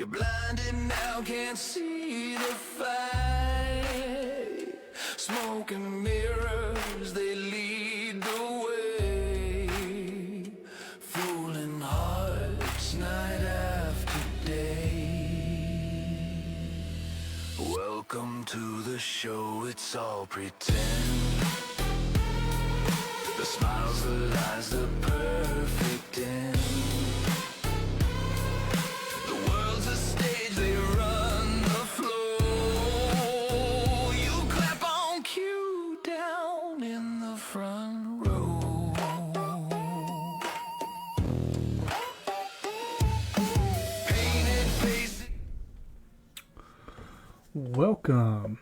You're blinded now, can't see the fight. Smoke and mirrors, they lead the way. Fooling hearts night after day. Welcome to the show, it's all pretend. The smiles, the lies, the perfect end. The world's a stage, they run the flow. You clap on cue down in the front row. Painted faces. Welcome.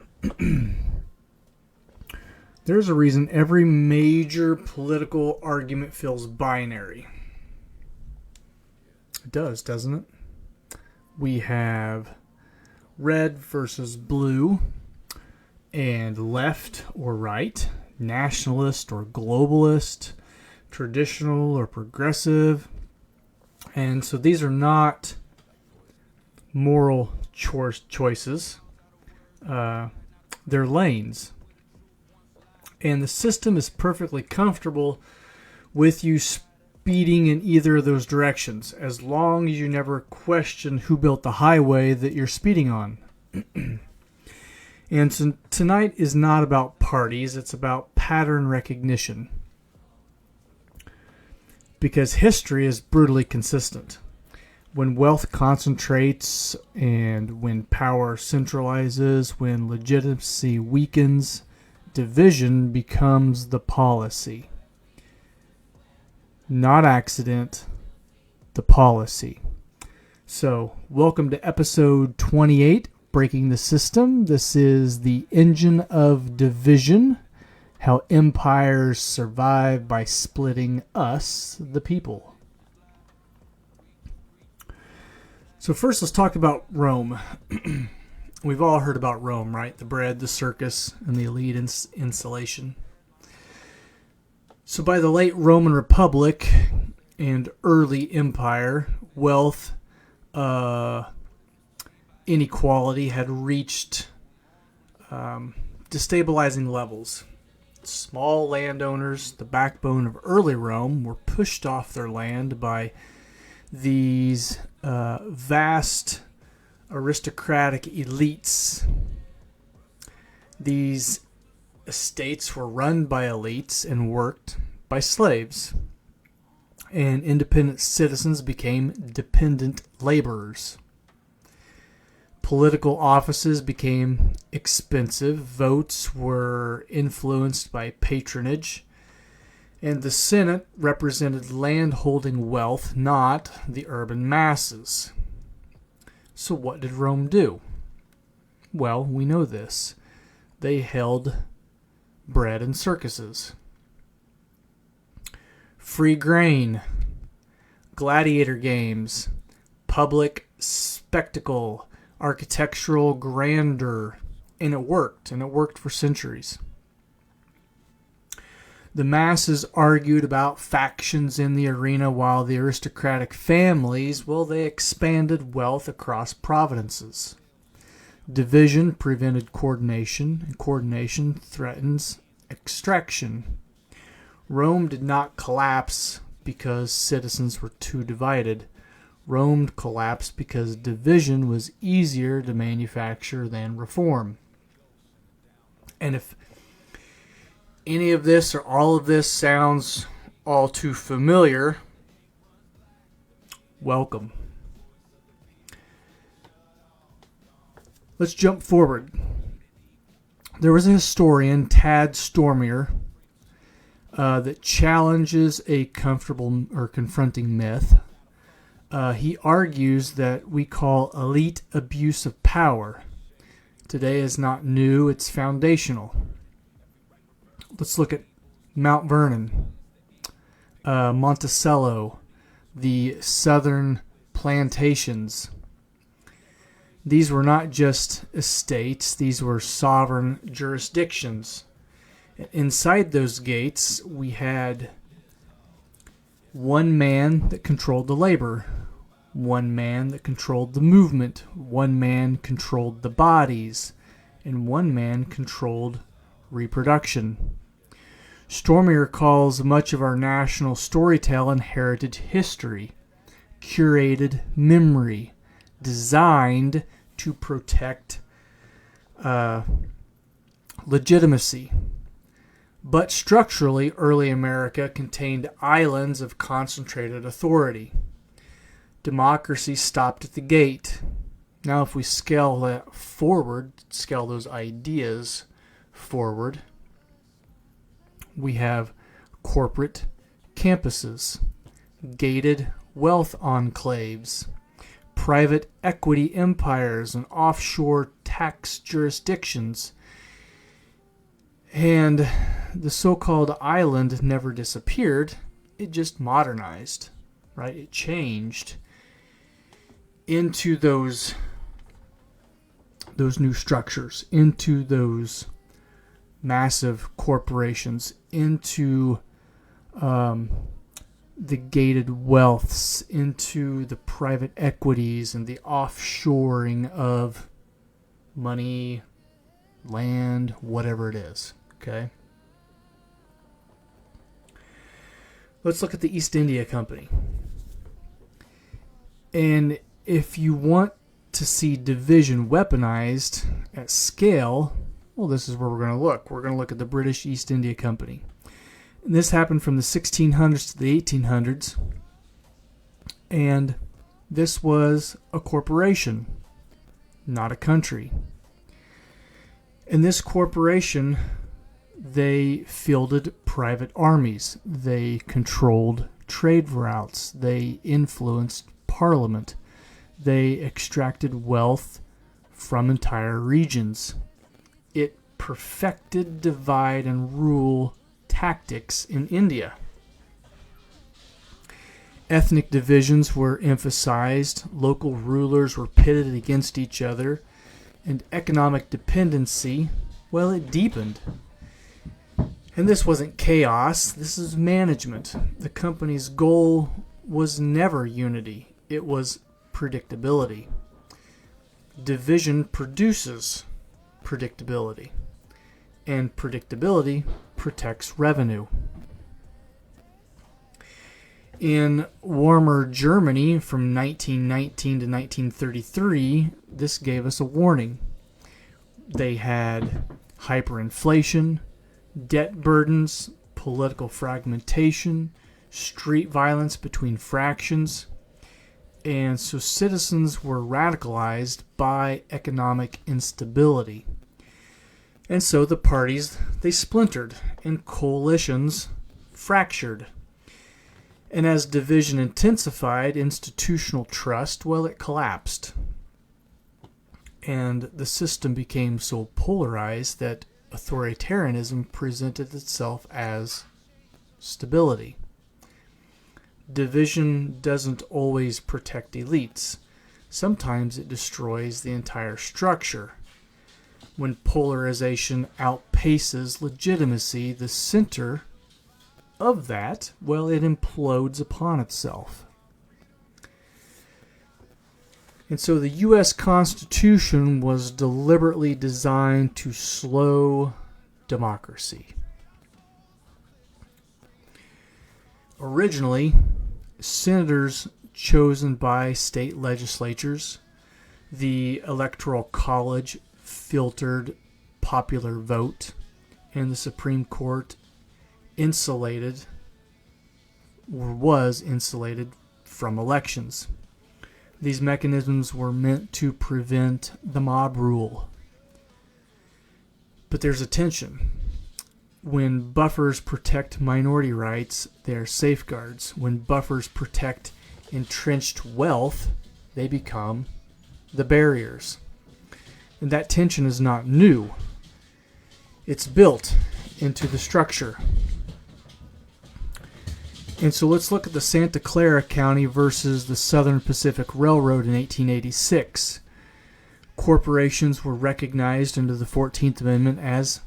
There's a reason every major political argument feels binary. It does, doesn't it? We have red versus blue, and left or right, nationalist or globalist, traditional or progressive. And so these are not moral choices. They're lanes. And the system is perfectly comfortable with you speeding in either of those directions, as long as you never question who built the highway that you're speeding on. And so tonight is not about parties, it's about pattern recognition. Because history is brutally consistent. When wealth concentrates and when power centralizes, when legitimacy weakens, division becomes the policy. Not accident, the policy. So, welcome to episode 28, Breaking the System. This is the engine of division, how empires survive by splitting us, the people. So first, let's talk about Rome. We've all heard about Rome, right? The bread, the circus, and the elite insulation. So by the late Roman Republic and early empire, wealth, inequality had reached destabilizing levels. Small landowners, the backbone of early Rome, were pushed off their land by these vast aristocratic elites. These estates were run by elites and worked by slaves. And independent citizens became dependent laborers. Political offices became expensive. Votes were influenced by patronage. And the Senate represented landholding wealth, not the urban masses. So what did Rome do? Well, we know this. They held bread and circuses. Free grain, gladiator games, public spectacle, architectural grandeur, and it worked for centuries. The masses argued about factions in the arena while the aristocratic families, well, they expanded wealth across provinces. Division prevented coordination, and coordination threatens extraction. Rome did not collapse because citizens were too divided. Rome collapsed because division was easier to manufacture than reform. And if any of this or all of this sounds all too familiar, welcome. Let's jump forward. There was a historian, Tad Stormier, that challenges a comfortable or confronting myth. He argues that we call elite abuse of power. Today is not new, it's foundational. Let's look at Mount Vernon, Monticello, the southern plantations. These were not just estates, these were sovereign jurisdictions. Inside those gates, we had one man that controlled the labor, one man that controlled the movement, one man controlled the bodies, and one man controlled reproduction. Stormy calls much of our national storytale and heritage history, curated memory, designed to protect legitimacy. But structurally, early America contained islands of concentrated authority. Democracy stopped at the gate. Now, if we scale that forward, scale those ideas forward, we have corporate campuses, gated wealth enclaves, private equity empires, and offshore tax jurisdictions. And the so-called island never disappeared. It just modernized, right? It changed into those new structures, into those massive corporations, into the gated wealths, into the private equities and the offshoring of money, land, whatever it is. Okay. Let's look at the East India Company. And if you want to see division weaponized at scale, well, this is where we're going to look. We're going to look at the British East India Company. And this happened from the 1600s to the 1800s. And this was a corporation, not a country. And this corporation, they fielded private armies. They controlled trade routes. They influenced parliament. They extracted wealth from entire regions. It perfected divide and rule tactics in India. Ethnic divisions were emphasized, local rulers were pitted against each other, and economic dependency, well, it deepened. And this wasn't chaos, this is management. The company's goal was never unity, it was predictability. Division produces predictability, and predictability protects revenue. In warmer Germany from 1919 to 1933, this gave us a warning. They had hyperinflation, debt burdens, political fragmentation, street violence between fractions, and so citizens were radicalized by economic instability. And so the parties, they splintered, and coalitions fractured. And as division intensified, institutional trust, well, it collapsed. And the system became so polarized that authoritarianism presented itself as stability. Division doesn't always protect elites. Sometimes it destroys the entire structure. When polarization outpaces legitimacy, the center of that, well, it implodes upon itself. And so the U.S. Constitution was deliberately designed to slow democracy. Originally, senators chosen by state legislatures, the Electoral College filtered popular vote, and the Supreme Court was insulated from elections. These mechanisms were meant to prevent the mob rule. But there's a tension. When buffers protect minority rights, they are safeguards. When buffers protect entrenched wealth, they become the barriers. And that tension is not new. It's built into the structure. And so let's look at the Santa Clara County versus the Southern Pacific Railroad in 1886. Corporations were recognized under the 14th Amendment as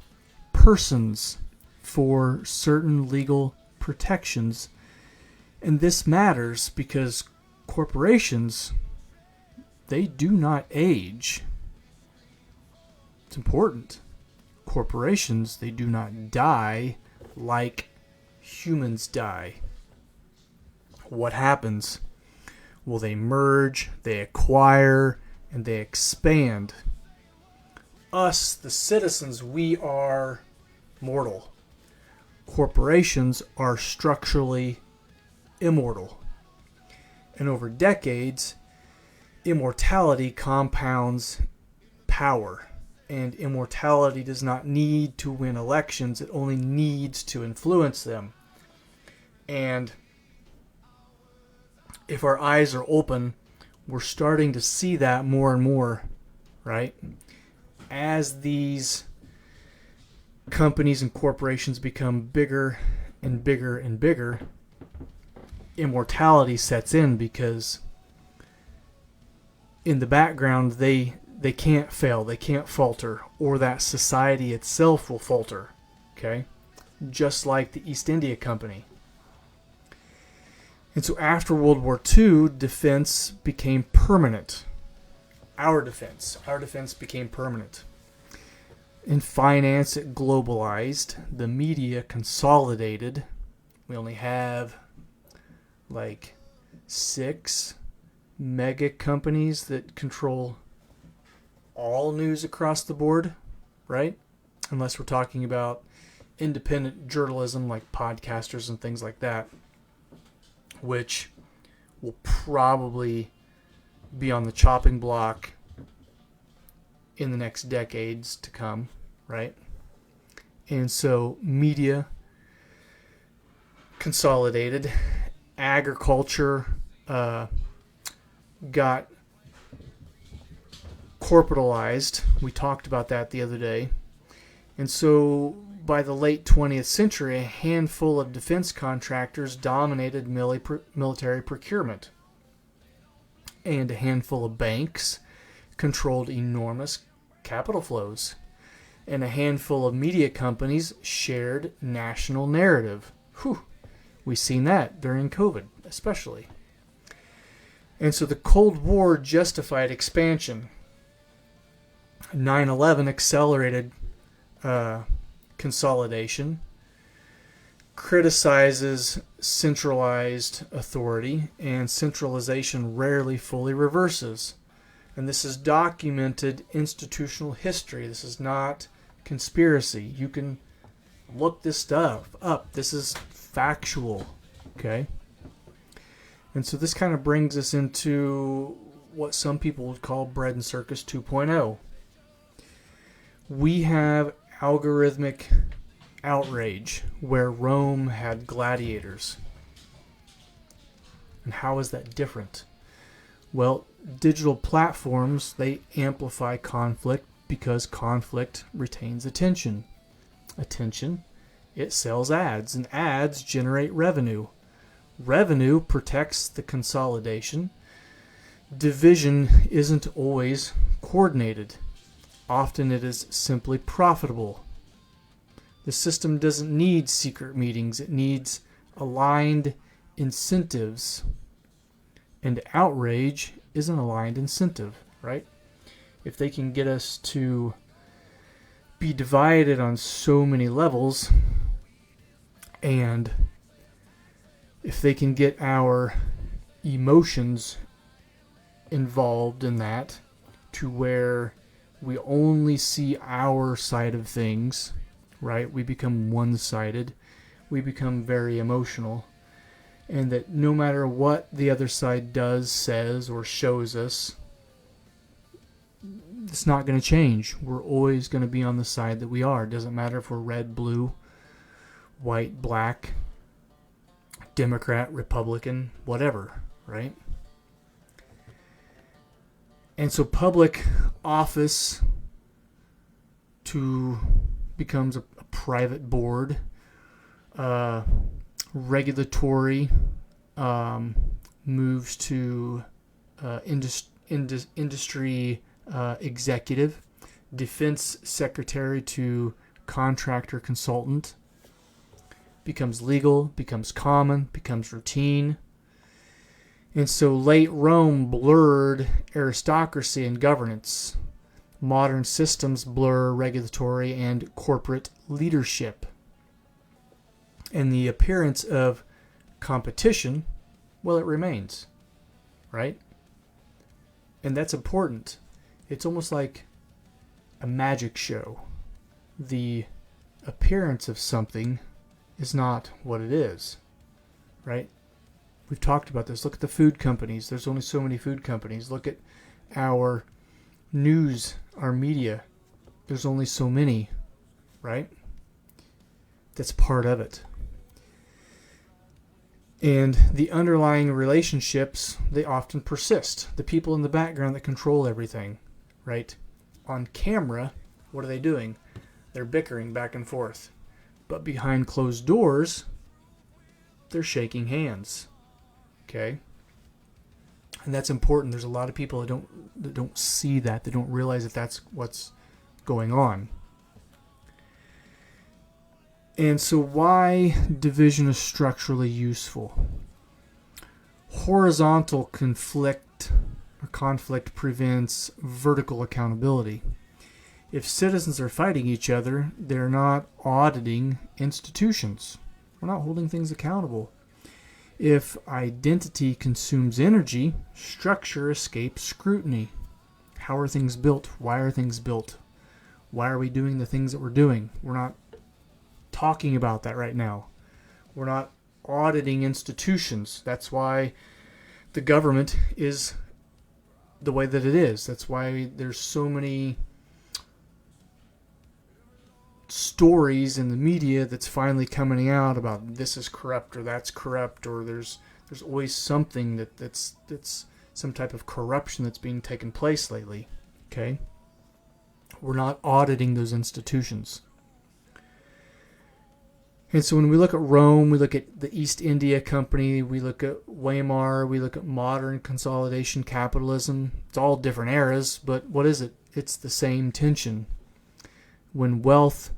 persons for certain legal protections. And this matters because corporations, they do not age. It's important. Corporations, they do not die like humans die. What happens? Well, they merge, they acquire, and they expand. Us, the citizens, we are mortal. Corporations are structurally immortal. And over decades, immortality compounds power. And immortality does not need to win elections, it only needs to influence them. And if our eyes are open, we're starting to see that more and more, right? As these companies and corporations become bigger and bigger and bigger, immortality sets in, because in the background they can't fail, they can't falter, or that society itself will falter, okay? Just like the East India Company. And so after World War II, defense became permanent. Our defense became permanent. In finance, it globalized. The media consolidated. We only have like 6 mega companies that control all news across the board, right? Unless we're talking about independent journalism like podcasters and things like that, which will probably be on the chopping block in the next decades to come, right? And so media consolidated, agriculture got corporatalized. We talked about that the other day. And so by the late 20th century, a handful of defense contractors dominated military procurement. And a handful of banks controlled enormous capital flows. And a handful of media companies shared national narrative. Whew. We've seen that during COVID, especially. And so the Cold War justified expansion. 9/11 accelerated consolidation, criticizes centralized authority, and centralization rarely fully reverses. And this is documented institutional history. This is not conspiracy. You can look this stuff up. This is factual, okay? And so this kind of brings us into what some people would call Bread and Circus 2.0. We have algorithmic outrage where Rome had gladiators. And how is that different? Well, digital platforms, they amplify conflict because conflict retains attention. Attention, it sells ads, and ads generate revenue. Revenue protects the consolidation. Division isn't always coordinated. Often it is simply profitable. The system doesn't need secret meetings. It needs aligned incentives. And outrage is an aligned incentive, right? If they can get us to be divided on so many levels, and if they can get our emotions involved in that to where we only see our side of things, right? We become one-sided. We become very emotional. And that no matter what the other side does, says, or shows us, it's not going to change. We're always going to be on the side that we are. It doesn't matter if we're red, blue, white, black, Democrat, Republican, whatever, right? And so public office becomes a private board. Regulatory moves to industry executive. Defense secretary to contractor consultant. Becomes legal, becomes common, becomes routine. And so late Rome blurred aristocracy and governance. Modern systems blur regulatory and corporate leadership. And the appearance of competition, well, it remains, right? And that's important. It's almost like a magic show. The appearance of something is not what it is, right? We've talked about this. Look at the food companies. There's only so many food companies. Look at our news, our media. There's only so many, right? That's part of it. And the underlying relationships, they often persist. The people in the background that control everything, right? On camera, what are they doing? They're bickering back and forth. But behind closed doors, they're shaking hands. Okay? And that's important. There's a lot of people that don't see that. They don't realize that that's what's going on. And so why division is structurally useful? Horizontal conflict prevents vertical accountability. If citizens are fighting each other, they're not auditing institutions. We're not holding things accountable. If identity consumes energy, structure escapes scrutiny. How are things built? Why are things built? Why are we doing the things that we're doing? We're not talking about that right now. We're not auditing institutions. That's why the government is the way that it is. That's why there's so many stories in the media that's finally coming out about this is corrupt or that's corrupt, or there's always something that's some type of corruption that's being taken place lately. Okay? We're not auditing those institutions. And so when we look at Rome, we look at the East India Company, we look at Weimar, we look at modern consolidation capitalism. It's all different eras, but what is it? It's the same tension. When wealth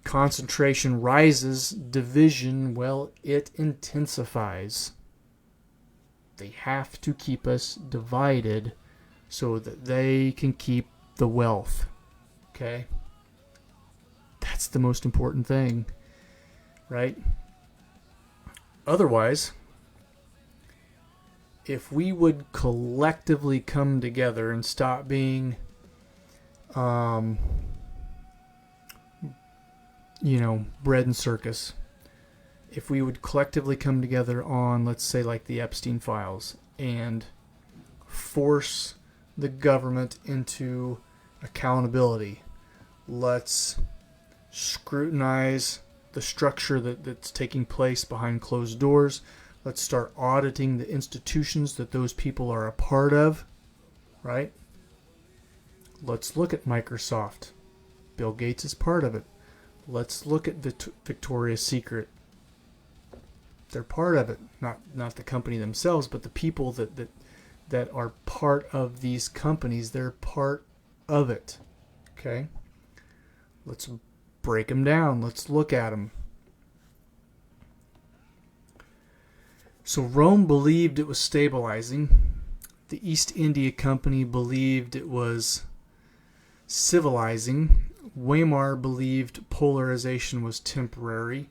concentration rises, division, well, it intensifies. They have to keep us divided so that they can keep the wealth. Okay? That's the most important thing, right? Otherwise, if we would collectively come together and stop being, bread and circus, if we would collectively come together on, let's say, like the Epstein files, and force the government into accountability, let's scrutinize the structure that's taking place behind closed doors. Let's start auditing the institutions that those people are a part of, right? Let's look at Microsoft. Bill Gates is part of it. Let's look at Victoria's Secret. They're part of it. Not the company themselves, but the people that are part of these companies. They're part of it. Okay? Let's break them down. Let's look at them. So Rome believed it was stabilizing. The East India Company believed it was civilizing. Weimar believed polarization was temporary.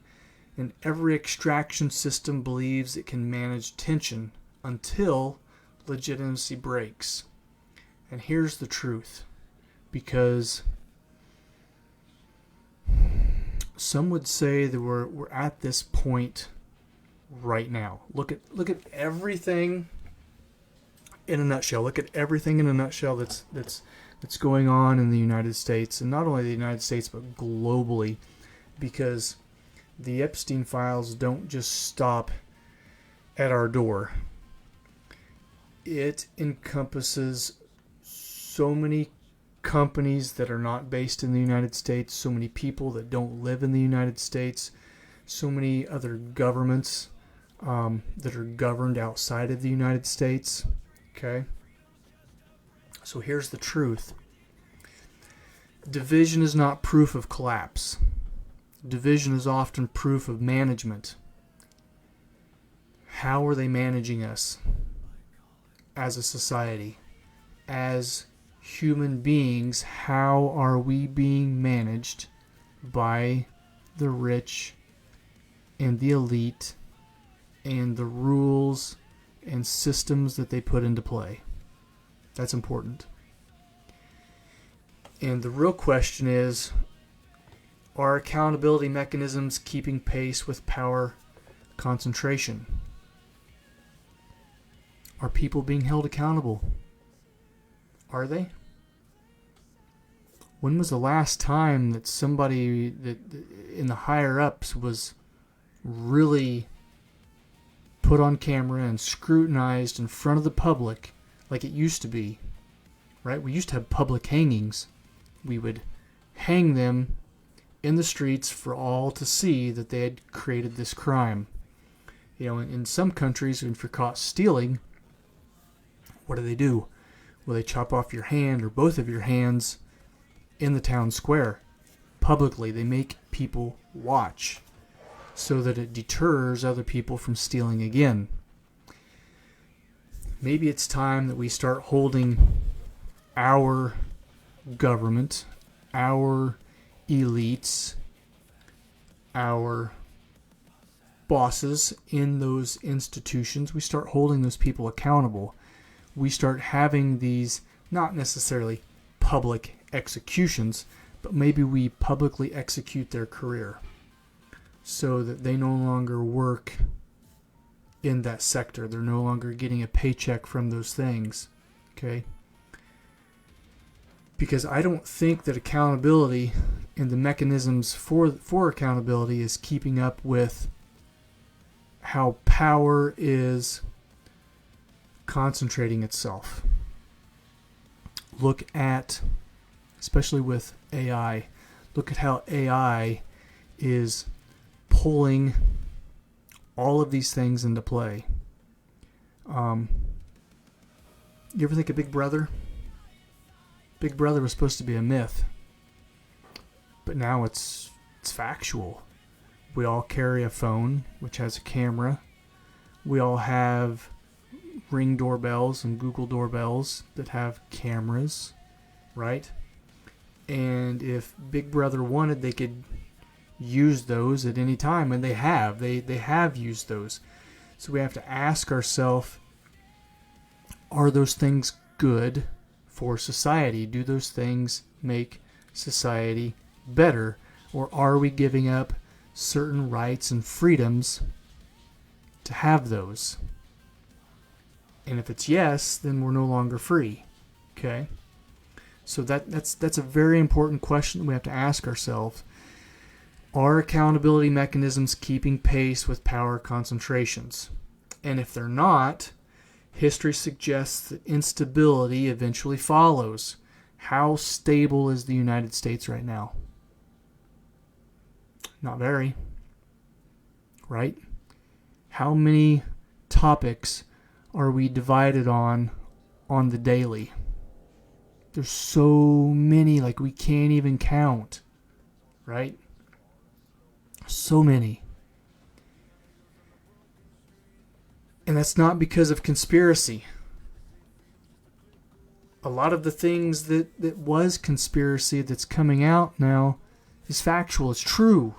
And every extraction system believes it can manage tension until legitimacy breaks. And here's the truth. Because some would say that we're at this point right now. Look at everything in a nutshell. Look at everything in a nutshell that's going on in the United States, and not only the United States but globally, because the Epstein files don't just stop at our door. It encompasses so many companies that are not based in the United States, so many people that don't live in the United States, so many other governments that are governed outside of the United States. Okay? So here's the truth. Division is not proof of collapse. Division is often proof of management. How are they managing us as a society? As human beings, how are we being managed by the rich and the elite and the rules and systems that they put into play? That's important. And the real question is, are accountability mechanisms keeping pace with power concentration? Are people being held accountable? Are they? When was the last time that somebody that in the higher ups was really put on camera and scrutinized in front of the public like it used to be? Right? We used to have public hangings. We would hang them in the streets for all to see that they had created this crime. You know, in some countries, if you're caught stealing, what do? Well, they chop off your hand or both of your hands in the town square. Publicly, they make people watch so that it deters other people from stealing again. Maybe it's time that we start holding our government, our elites, our bosses in those institutions, we start holding those people accountable. We start having these, not necessarily public executions, but maybe we publicly execute their career so that they no longer work in that sector. They're no longer getting a paycheck from those things. Okay? Because I don't think that accountability and the mechanisms for accountability is keeping up with how power is concentrating itself. Look at, especially with AI, look at how AI is pulling all of these things into play. You ever think of Big Brother? Big Brother was supposed to be a myth, but now it's factual. We all carry a phone which has a camera. We all have Ring doorbells and Google doorbells that have cameras, right? And if Big Brother wanted, they could use those at any time, and they have. They have used those. So we have to ask ourselves, are those things good for society? Do those things make society better? Or are we giving up certain rights and freedoms to have those? And if it's yes, then we're no longer free. Okay? So that's a very important question that we have to ask ourselves. Are accountability mechanisms keeping pace with power concentrations? And if they're not, history suggests that instability eventually follows. How stable is the United States right now? Not very. Right? How many topics are we divided on the daily? There's so many, like we can't even count. Right? So many. And that's not because of conspiracy. A lot of the things that was conspiracy that's coming out now is factual. It's true.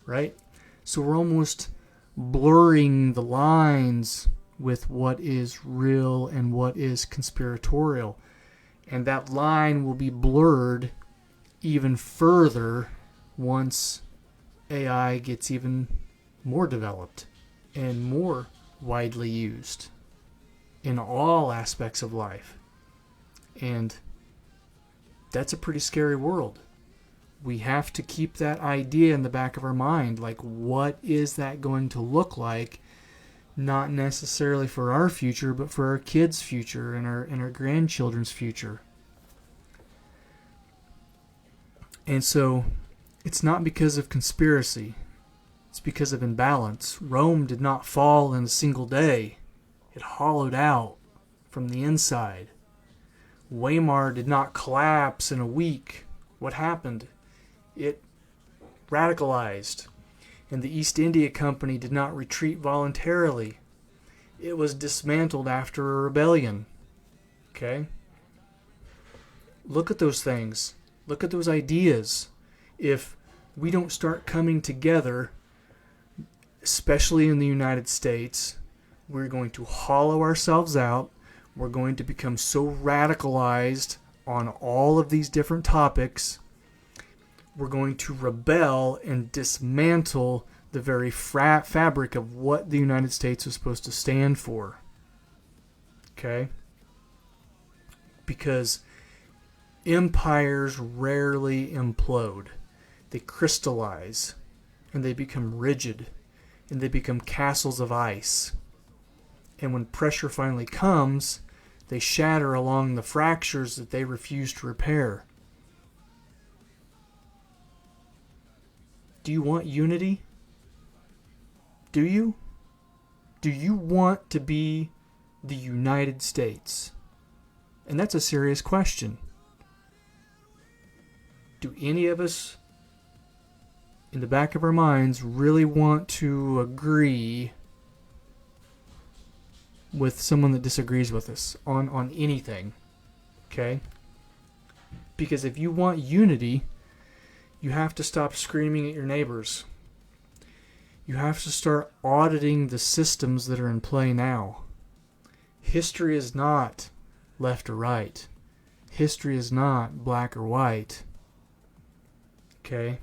Right? So we're almost blurring the lines with what is real and what is conspiratorial. And that line will be blurred even further once AI gets even more developed and more widely used in all aspects of life. And that's a pretty scary world. We have to keep that idea in the back of our mind. Like, what is that going to look like? Not necessarily for our future, but for our kids' future and our grandchildren's future. And so, it's not because of conspiracy. It's because of imbalance. Rome did not fall in a single day. It hollowed out from the inside. Weimar did not collapse in a week. What happened? It radicalized. And the East India Company did not retreat voluntarily. It was dismantled after a rebellion. Okay? Look at those things. Look at those ideas. If we don't start coming together, especially in the United States, we're going to hollow ourselves out. We're going to become so radicalized on all of these different topics. We're going to rebel and dismantle the very fabric of what the United States is supposed to stand for. Okay? Because empires rarely implode. They crystallize, and they become rigid, and they become castles of ice. And when pressure finally comes, they shatter along the fractures that they refuse to repair. Do you want unity? Do you? Do you want to be the United States? And that's a serious question. Do any of us, in the back of our minds, really want to agree with someone that disagrees with us on anything? Okay? Because if you want unity, you have to stop screaming at your neighbors. You have to start auditing the systems that are in play now. History is not left or right. History is not black or white. Okay?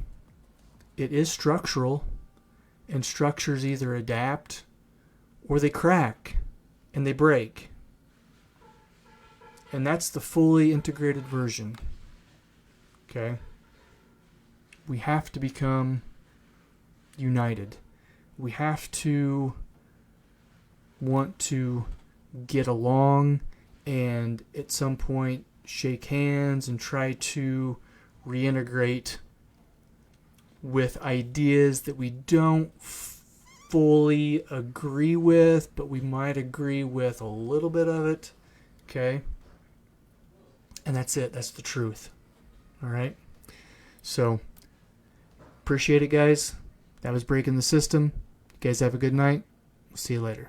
It is structural, and structures either adapt or they crack and they break. And that's the fully integrated version. Okay? We have to become united. We have to want to get along and at some point shake hands and try to reintegrate with ideas that we don't fully agree with, but we might agree with a little bit of it. Okay? And that's it. That's the truth. All right? So, appreciate it, guys. That was Breaking the System. You guys have a good night. We'll see you later.